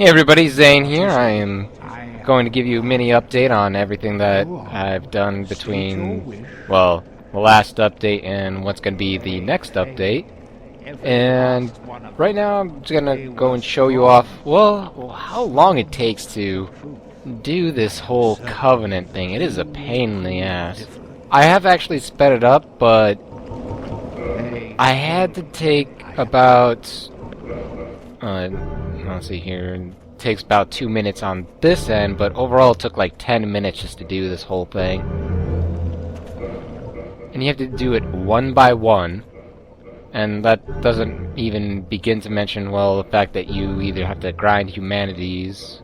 Hey everybody, Zane here. I am going to give you a mini update on everything that I've done between, well, the last update and what's going to be the next update. And right now I'm just going to go and show you off, well, how long it takes to do this whole covenant thing. It is a pain in the ass. I have actually sped it up, but I had to take about let's see here. It takes about 2 minutes on this end, but overall it took like 10 minutes just to do this whole thing. And you have to do it one by one. And that doesn't even begin to mention, well, the fact that you either have to grind humanities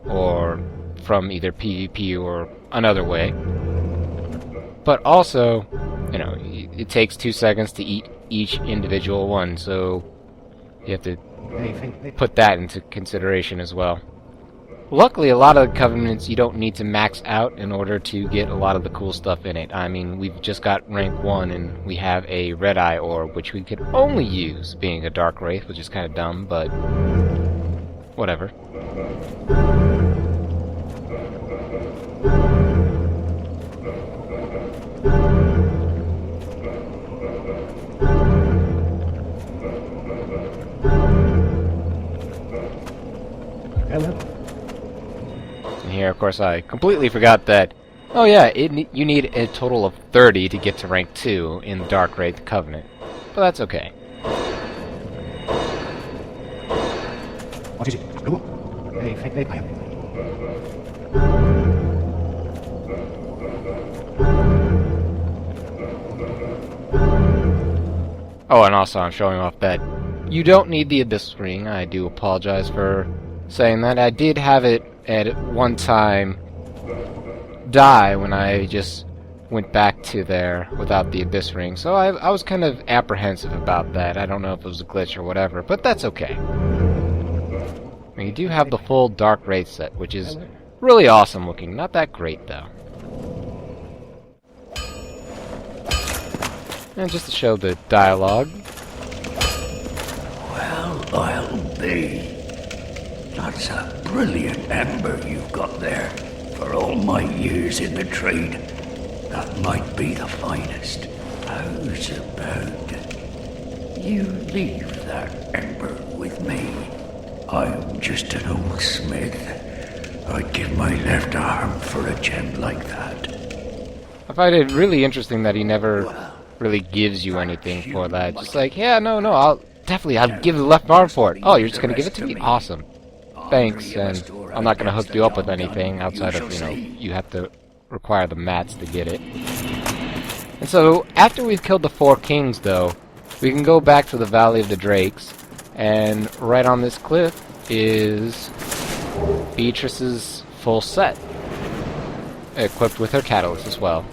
or from either PvP or another way. But also, you know, it takes 2 seconds to eat each individual one, so you have to put that into consideration as well. Luckily, a lot of the covenants you don't need to max out in order to get a lot of the cool stuff in it. I mean, we've just got rank 1 and we have a red eye orb, which we could only use being a dark wraith, which is kind of dumb, but whatever. And here, of course, I completely forgot that, oh yeah, you need a total of 30 to get to rank 2 in the Dark Wraith Covenant. But that's okay. What is it? Oh, and also I'm showing off that you don't need the Abyss Ring. I do apologize for saying that. I did have it at one time die when I just went back to there without the Abyss Ring, so I was kind of apprehensive about that. I don't know if it was a glitch or whatever, but that's okay. And you do have the full Dark Wraith set, which is really awesome looking. Not that great, though. And just to show the dialogue. Well, I'll be. That's a brilliant ember you've got there. For all my years in the trade, that might be the finest. How's about you leave that ember with me? I'm just an old smith. I'd give my left arm for a gem like that. I find it really interesting that he never really gives you anything for that. Just like, yeah, no, I'll give the left arm for it. Oh, you're just gonna give it to me? Awesome. Thanks, and I'm not gonna hook you up with anything outside of, you know, you have to require the mats to get it. And so, after we've killed the 4 kings, though, we can go back to the Valley of the Drakes, and right on this cliff is Beatrice's full set, equipped with her catalyst as well.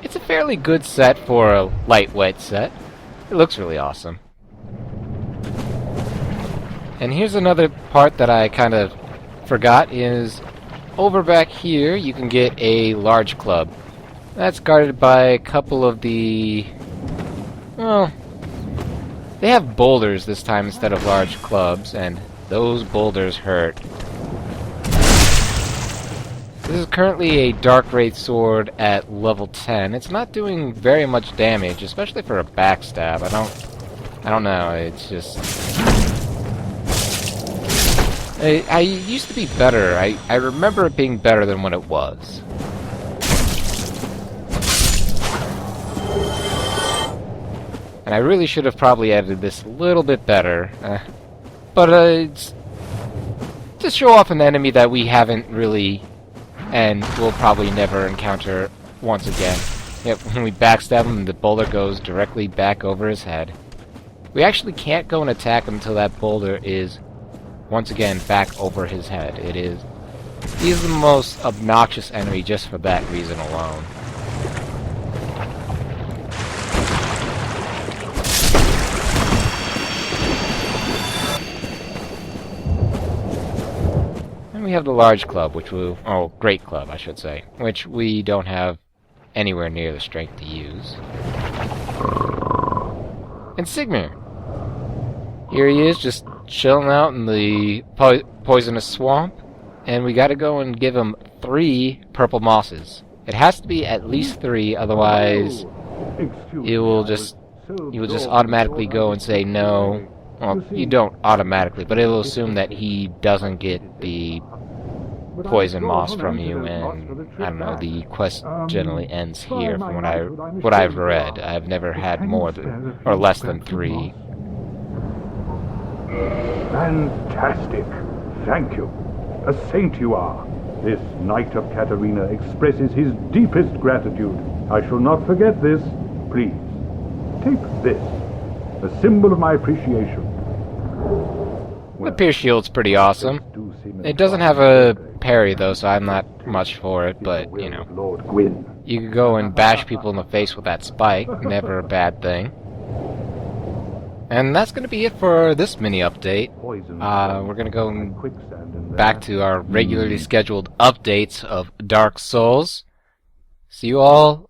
It's a fairly good set for a lightweight set. It looks really awesome. And here's another part that I kind of forgot is over back here you can get a large club. That's guarded by a couple of the... well, they have boulders this time instead of large clubs, and those boulders hurt. This is currently a Dark Wraith sword at level 10. It's not doing very much damage, especially for a backstab. I don't know, it's just... I used to be better. I remember it being better than what it was. And I really should have probably edited this a little bit better. But it's to show off an enemy that we haven't really... and we'll probably never encounter once again. Yep, when we backstab him, the boulder goes directly back over his head. We actually can't go and attack him until that boulder is, once again, back over his head. He's the most obnoxious enemy just for that reason alone. we have the large club, which great club, I should say, which we don't have anywhere near the strength to use. And Sigmar. Here he is, just chilling out in the poisonous swamp, and we gotta go and give him 3 purple mosses. It has to be at least 3, otherwise he will just automatically go and say no. Well, you don't automatically, but it will assume that he doesn't get the poison moss from you, and I don't know, the quest generally ends here from what I've read. I've never had more than or less than 3. Fantastic. Thank you. A saint you are. This Knight of Katarina expresses his deepest gratitude. I shall not forget this. Please, take this. A symbol of my appreciation. The Pierce Shield's pretty awesome. It doesn't have a parry though, so I'm not much for it, but, you know. Lord Gwyn. You can go and bash people in the face with that spike. Never a bad thing. And that's going to be it for this mini update. We're going to go back to our regularly scheduled updates of Dark Souls. See you all